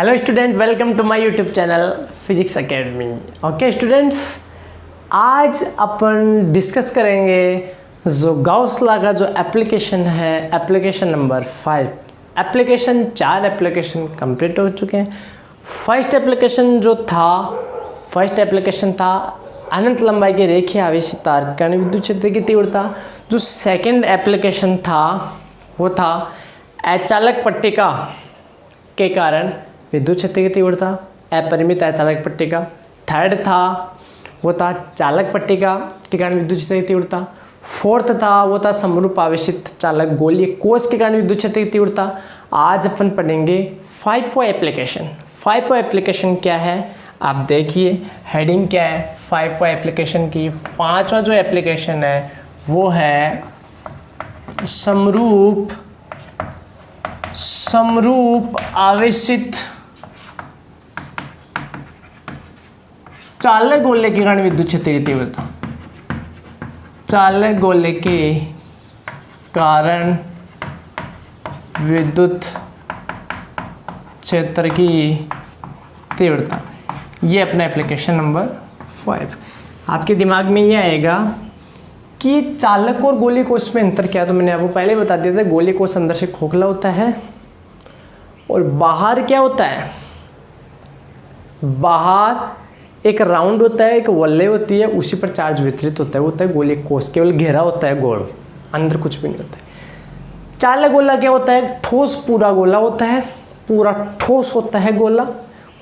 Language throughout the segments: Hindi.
Hello student, welcome to my YouTube channel physics academy. Okay students, आज अपन डिस्कस करेंगे जो गाउस लॉ का जो एप्लीकेशन है, application number 5। Application 4 application complete हो चुके हैं। फर्स्ट एप्लीकेशन था अनंत लंबाई के रेखीय आवेशित तार के कारण विद्युत क्षेत्र की तीव्रता। जो सेकंड एप्लीकेशन था वो था अचालक पट्टिका के कारण विद्युत क्षेत्र की तीव्रता, अपरिमित अचालक पट्टिका। थर्ड था वो था चालक पट्टिका के कारण विद्युत क्षेत्र की तीव्रता। फोर्थ था वो था समरूप आवेशित चालक गोलीय कोष के कारण विद्युत क्षेत्र की तीव्रता। आज अपन पढ़ेंगे 5वां एप्लीकेशन। 5वां एप्लीकेशन क्या है आप देखिए, हेडिंग क्या है 5वां एप्लीकेशन की। 5वां जो एप्लीकेशन है वो है समरूप आवेशित चालक गोले के कारण विद्युत क्षेत्र की तीव्रता। चालक गोले के कारण विद्युत क्षेत्र की तीव्रता, ये अपना एप्लीकेशन नंबर 5। आपके दिमाग में ये आएगा कि चालक और गोलीय कोष में अंतर क्या है। तो मैंने आपको पहले बता दिया था, गोलीय कोष अंदर से खोखला होता है और बाहर क्या होता है, बाहर एक राउंड होता है, एक वल्ले होती है, उसी पर चार्ज वितरित होता है, वो होता है गोलीय कोष। केवल घेरा होता है गोल, अंदर कुछ भी नहीं होता है। चालक गोला क्या होता है, ठोस पूरा गोला होता है, पूरा ठोस होता है गोला,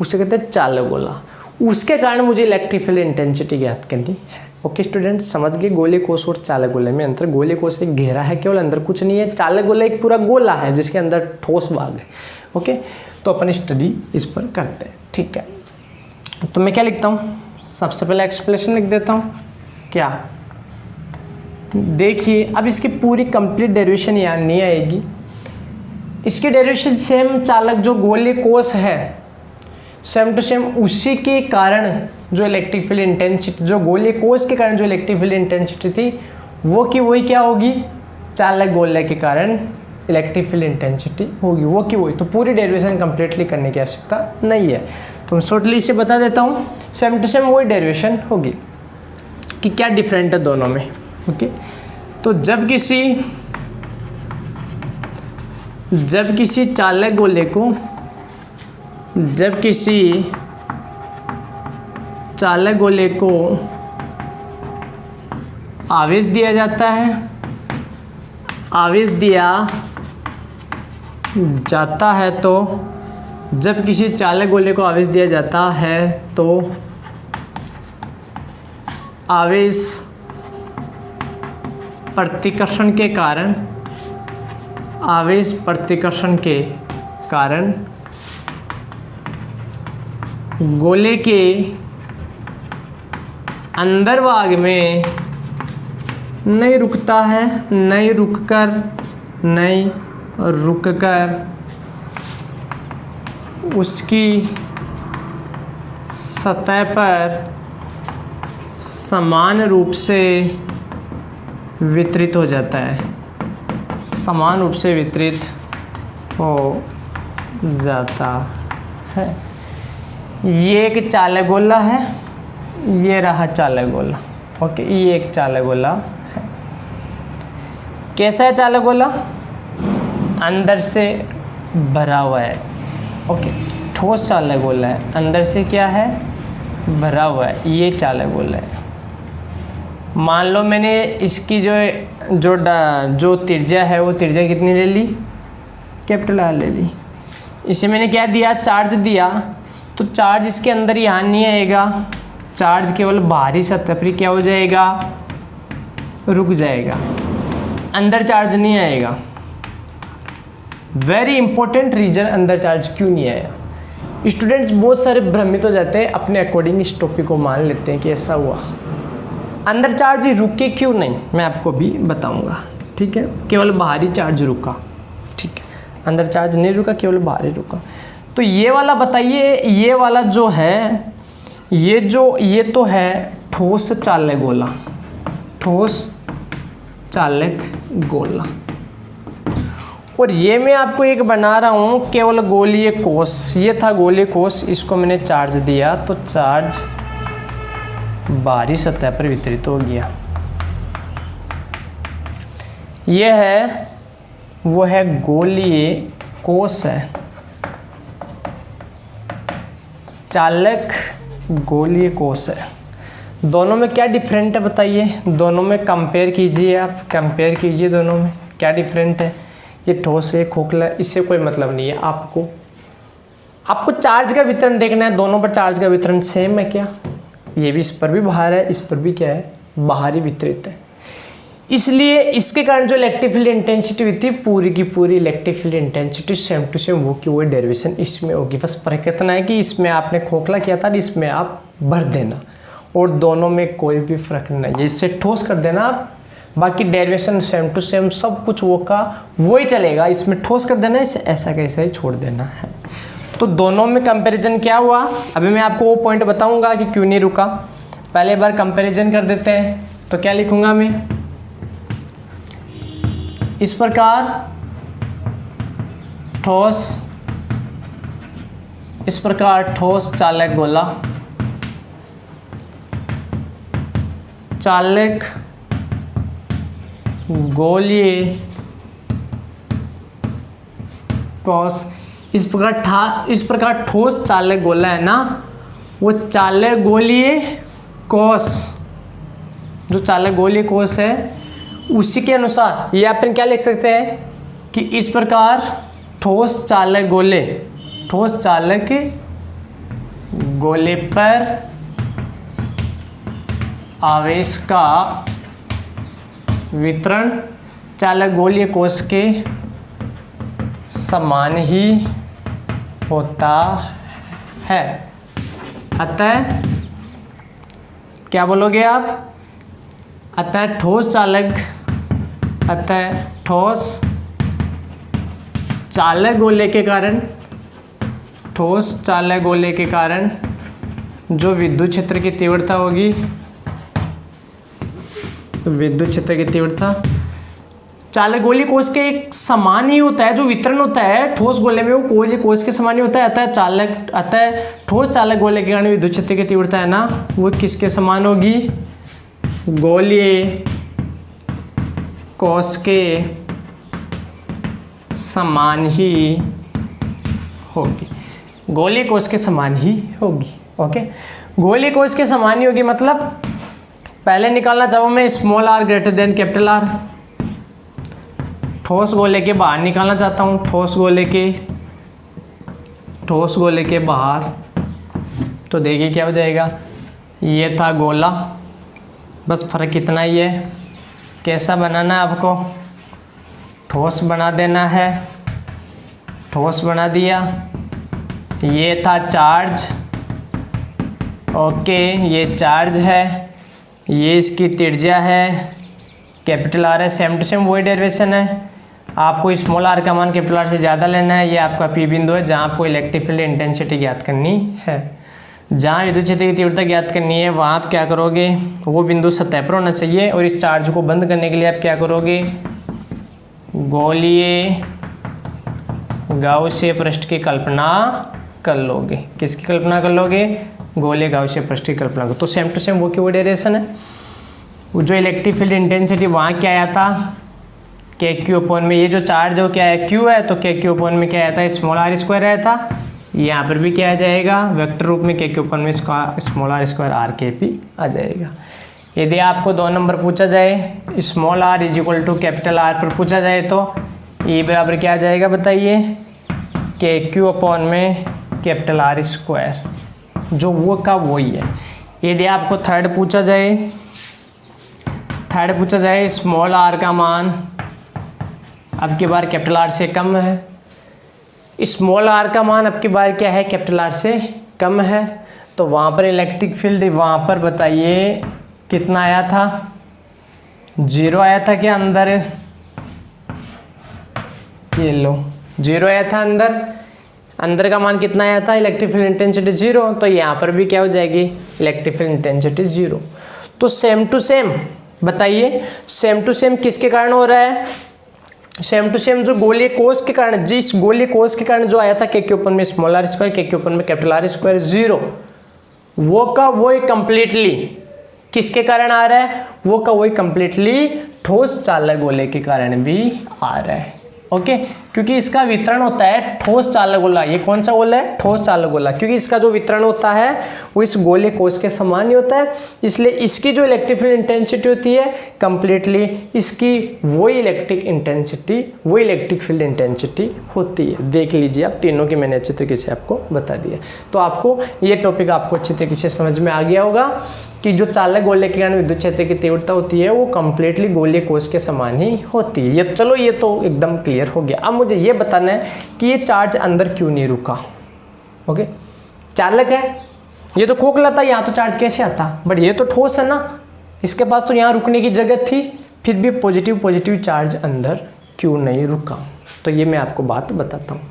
उसे कहते हैं चालक गोला। उसके कारण मुझे इलेक्ट्रिक फील्ड इंटेंसिटी ज्ञात करनी है। ओके स्टूडेंट, समझ गए गोलीय कोष और चालक गोले में अंतर। गोलीय कोष एक घेरा है, केवल अंदर कुछ नहीं है। चालक गोला एक पूरा गोला है जिसके अंदर ठोस भाग है। ओके, तो अपन स्टडी इस पर करते हैं, ठीक है। तो मैं क्या लिखता हूँ, सबसे पहले एक्सप्लेनेशन लिख देता हूँ। क्या देखिए, अब इसकी पूरी कंप्लीट डेरिवेशन यहाँ नहीं आएगी। इसकी डेरिवेशन सेम चालक जो गोलीय कोष है सेम टू सेम, उसी के कारण जो इलेक्ट्रिक फील्ड इंटेंसिटी, जो गोलीय कोष के कारण जो इलेक्ट्रिक फील्ड इंटेंसिटी थी वो की वही क्या होगी, चालक गोले के कारण इलेक्ट्रिक फील्ड इंटेंसिटी होगी वो की वही। तो पूरी डेरिवेशन कंप्लीटली करने की आवश्यकता नहीं है, तो मैं शॉर्टली इसे बता देता हूँ। सेम टू सेम वही डेरिवेशन होगी कि क्या डिफरेंट है दोनों में। ओके, तो जब किसी चालक गोले को आवेश दिया जाता है, तो जब किसी चालक गोले को आवेश दिया जाता है तो आवेश प्रतिकर्षण के कारण गोले के अंदर भाग में नहीं रुककर उसकी सतह पर समान रूप से वितरित हो जाता है, ये एक चालक गोला है, ये रहा चालक गोला। ओके, ये एक चालक गोला है। कैसा है चालक गोला, अंदर से भरा हुआ है। ओके, ठोस चालक गोला है, अंदर से क्या है, भरा हुआ है, ये चालक गोला है। मान लो मैंने इसकी जो त्रिज्या है वो त्रिज्या कितनी ले ली, कैपिटल आर ले ली। इसे मैंने क्या दिया, चार्ज दिया, तो चार्ज इसके अंदर यहाँ नहीं आएगा, चार्ज केवल बाहरी सतह पर क्या हो जाएगा, रुक जाएगा, अंदर चार्ज नहीं आएगा। वेरी इंपॉर्टेंट रीजन, अंदर चार्ज क्यों नहीं आया। स्टूडेंट्स बहुत सारे भ्रमित हो जाते हैं, अपने अकॉर्डिंग इस टॉपिक को मान लेते हैं कि ऐसा हुआ। अंदर चार्ज रुके क्यों नहीं, मैं आपको भी बताऊंगा, ठीक है। केवल बाहरी चार्ज रुका, ठीक है, अंदर चार्ज नहीं रुका, केवल बाहरी रुका। तो ये वाला बताइए, ये वाला जो है, ये तो है ठोस चालक गोला। और ये मैं आपको एक बना रहा हूँ केवल गोलीय कोष, ये था गोलीय कोष, इसको मैंने चार्ज दिया तो चार्ज बाहरी सतह पर वितरित हो गया। ये है वो है गोलीय कोष है, चालक गोलीय कोष है। दोनों में क्या डिफरेंट है बताइए, दोनों में कंपेयर कीजिए, आप कंपेयर कीजिए दोनों में क्या डिफरेंट है। ये ठोस है, खोखला है, इससे कोई मतलब नहीं है। आपको चार्ज का वितरण देखना है, दोनों पर चार्ज का वितरण सेम है क्या। ये भी इस पर भी बाहर है, इस पर भी क्या है, बाहरी वितरित है। इसलिए इसके कारण जो इलेक्ट्रिक फील्ड इंटेंसिटी हुई थी, पूरी की पूरी electric field intensity same to same वो की वही डेरिवेशन इसमें होगी। बस फर्क इतना है कि इसमें आपने खोखला किया था, इसमें आप भर देना, और दोनों में कोई भी फर्क नहीं है। इससे ठोस कर देना आप, बाकी डेरिवेशन सेम टू सेम सब कुछ वो का वही चलेगा। इसमें ठोस कर देना, इसे ऐसा कैसा ही छोड़ देना है। तो दोनों में कंपैरिजन क्या हुआ, अभी मैं आपको वो पॉइंट बताऊंगा कि क्यों नहीं रुका। पहले बार कंपैरिजन कर देते हैं, तो क्या लिखूंगा मैं, इस प्रकार ठोस, इस प्रकार ठोस चालक गोला, चालक गोलीय कोष। इस प्रकार ठोस चालक गोला है ना, वो चालक गोलीय कोष, जो चालक गोलीय कोष है उसी के अनुसार ये अपन क्या लिख सकते हैं कि इस प्रकार ठोस चालक गोले, ठोस चालक गोले पर आवेश का वितरण चालक गोलीय कोष के समान ही होता है। अतः क्या बोलोगे आप, अतः ठोस चालक गोले के कारण, ठोस चालक गोले के कारण जो विद्युत क्षेत्र की तीव्रता होगी, विद्युत क्षेत्र की तीव्रता चालक गोलीय कोष के एक समान ही होता है। जो वितरण होता है ठोस गोले में वो गोलीय कोष के समान ही होता है। अतः ठोस चालक गोले के कारण विद्युत क्षेत्र की तीव्रता है ना, वो किसके समान होगी, गोलीय कोष के समान ही होगी, गोलीय कोष के समान ही होगी। ओके, गोलीय कोष के समान ही होगी मतलब पहले निकालना चाहूँ मैं small R greater than capital R, ठोस गोले के बाहर निकालना चाहता हूँ, ठोस गोले के बाहर, तो देखिए क्या हो जाएगा, ये था गोला, बस फर्क इतना ही है। कैसा बनाना है आपको, ठोस बना देना है, ठोस बना दिया। ये था चार्ज, ओके, ये चार्ज है, ये इसकी त्रिज्या है, कैपिटल आर है, सेम टू सेम वही डेरिवेशन है। आपको स्मॉल आर का मान कैपिटल आर से ज़्यादा लेना है। ये आपका पी बिंदु है जहाँ आपको इलेक्ट्रिक फील्ड इंटेंसिटी ज्ञात करनी है। जहाँ विद्युत क्षेत्र की तीव्रता ज्ञात करनी है वहाँ आप क्या करोगे, वो बिंदु सतह पर होना चाहिए। और इस चार्ज को बंद करने के लिए आप क्या करोगे, गोलीय गाउसीय पृष्ठ की कल्पना कर लोगे। किसकी कल्पना कर लोगे, गोलीय गाउसीय पृष्ठ की कल्पना कर। तो सेम टू सेम वो की वो डेरिवेशन है। वो जो इलेक्ट्रिक फील्ड इंटेंसिटी वहाँ क्या आया था, के क्यू अपॉन में, ये जो चार्ज हो क्या है, क्यू है, तो के क्यू अपॉन में क्या आया था, स्मॉल आर स्क्वायर आया था। यहाँ पर भी क्या आ जाएगा, वेक्टर रूप में के क्यू अपॉन में स्मॉल आर स्क्वायर आर के पी आ जाएगा। यदि आपको 2 नंबर पूछा जाए, small r is equal to capital r पर पूछा जाए तो ये बराबर क्या आ जाएगा बताइए, के क्यू अपॉन में कैपिटल आर स्क्वायर, जो वो का वही है। यदि आपको थर्ड पूछा जाए स्मॉल आर का मान अब की बार कैपिटल आर से कम है, स्मॉल आर का मान अब की बार क्या है, कैपिटल आर से कम है, तो वहाँ पर इलेक्ट्रिक फील्ड वहाँ पर बताइए कितना आया था, 0 आया था क्या अंदर, ये लो 0 आया था अंदर का मान कितना आया था, इलेक्ट्रिक फील्ड इंटेंसिटी 0, तो यहाँ पर भी क्या हो जाएगी, इलेक्ट्रिक फील्ड इंटेंसिटी 0। तो सेम टू सेम बताइए, सेम टू सेम किसके कारण हो रहा है, सेम टू सेम जो गोलीय कोष के कारण, जिस गोलीय कोष के कारण जो आया था के ऊपर में स्मॉल आर स्क्वायर, के ऊपर में कैपिटल आर स्क्वायर 0, वो का वही कंप्लीटली किसके कारण आ रहा है, वो का वही कंप्लीटली ठोस चालक गोले के कारण भी आ रहा है। ओके, क्योंकि इसका वितरण होता है ठोस चालक गोला। ये कौन सा गोला है, ठोस चालक गोला, क्योंकि इसका जो वितरण होता है वो इस गोले कोष के समान ही होता है, इसलिए इसकी जो इलेक्ट्रिक फील्ड इंटेंसिटी होती है कंप्लीटली इसकी वही इलेक्ट्रिक इंटेंसिटी, वही इलेक्ट्रिक फील्ड इंटेंसिटी होती है। देख लीजिए आप, तीनों की मैंने अच्छे तरीके से आपको बता दिया। तो आपको ये टॉपिक आपको अच्छे तरीके से समझ में आ गया होगा कि जो चालक गोले के कारण विद्युत क्षेत्र की तीव्रता होती है वो कंप्लीटली गोलीय कोष के समान ही होती है। ये चलो, ये तो एकदम क्लियर हो गया। अब मुझे ये बताना है कि ये चार्ज अंदर क्यों नहीं रुका। ओके, चालक है, ये तो खोखला था, यहाँ तो चार्ज कैसे आता, बट ये तो ठोस है ना, इसके पास तो यहाँ रुकने की जगह थी, फिर भी पॉजिटिव चार्ज अंदर क्यों नहीं रुका। तो ये मैं आपको बात बताता हूँ।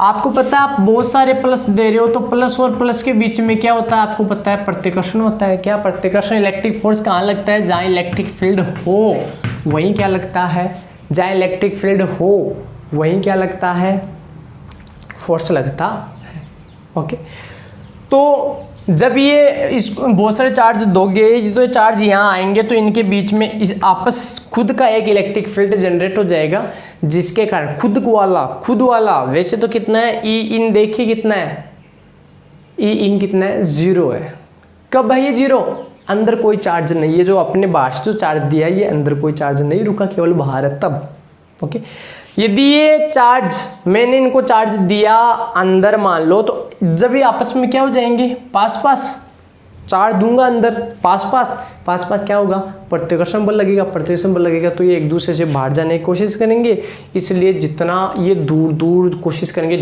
आपको पता है आप बहुत सारे प्लस दे रहे हो, तो प्लस और प्लस के बीच में क्या होता है आपको पता है, प्रतिकर्षण होता है। क्या प्रतिकर्षण, इलेक्ट्रिक फोर्स कहाँ लगता है, जहाँ इलेक्ट्रिक फील्ड हो वहीं क्या लगता है, जहाँ इलेक्ट्रिक फील्ड हो वहीं क्या लगता है, फोर्स लगता है। ओके, तो जब ये इस बहुत सारे चार्ज दोगे तो चार्ज यहाँ आएंगे तो इनके बीच में इस आपस खुद का एक इलेक्ट्रिक फील्ड जनरेट हो जाएगा, जिसके कारण खुद वाला वैसे तो कितना है, ई इन देखिए कितना है, ई इन कितना है, 0 है। कब है ये 0, अंदर कोई चार्ज नहीं है, जो अपने बाहर से जो चार्ज दिया है ये अंदर कोई चार्ज नहीं रुका, केवल बाहर है तब। ओके, यदि ये चार्ज, मैंने इनको चार्ज दिया अंदर मान लो, तो जब ये आपस में क्या हो जाएंगे, पास चार्ज दूंगा अंदर, पास क्या होगा, प्रतिकर्षण बल लगेगा, तो ये एक दूसरे से बाहर जाने की कोशिश करेंगे। इसलिए जितना ये दूर कोशिश करेंगे,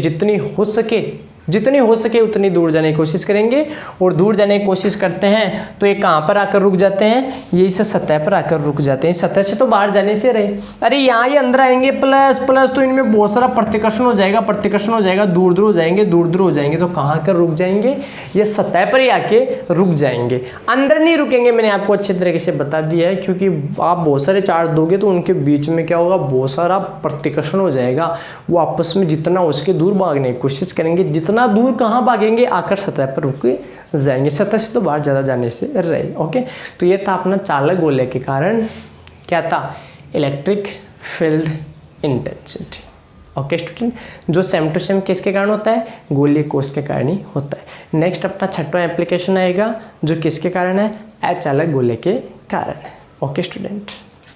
जितनी हो सके उतनी दूर जाने की कोशिश करेंगे, और दूर जाने की कोशिश करते हैं तो ये कहाँ पर आकर रुक जाते हैं, ये इस सतह पर आकर रुक जाते हैं। सतह से तो बाहर जाने से रहे, अरे यहाँ ये अंदर आएंगे प्लस तो इनमें बहुत सारा प्रतिकर्षण हो जाएगा, दूर हो जाएंगे, तो कहाँ आकर रुक जाएंगे, ये सतह पर ही आके रुक जाएंगे, अंदर नहीं रुकेंगे। मैंने आपको अच्छे तरीके से बता दिया है, क्योंकि आप बहुत सारे चार्ज दोगे तो उनके बीच में क्या होगा, बहुत सारा प्रतिकर्षण हो जाएगा, वो आपस में जितना उसके दूर भागने की कोशिश करेंगे, जितना दूर कहाँ भागेंगे, आकर सतह पर रुक जाएंगे, सतह से तो बाहर ज़्यादा जाने से रहे। ओके, तो ये था अपना चालक गोले के कारण क्या था, electric field intensity. Okay student, जो सेम टू सेम किसके कारण होता है, गोलीय कोष के कारण ही होता है। नेक्स्ट अपना छठवां एप्लीकेशन आएगा जो किसके कारण है, अचालक गोले के कारण है। Okay student.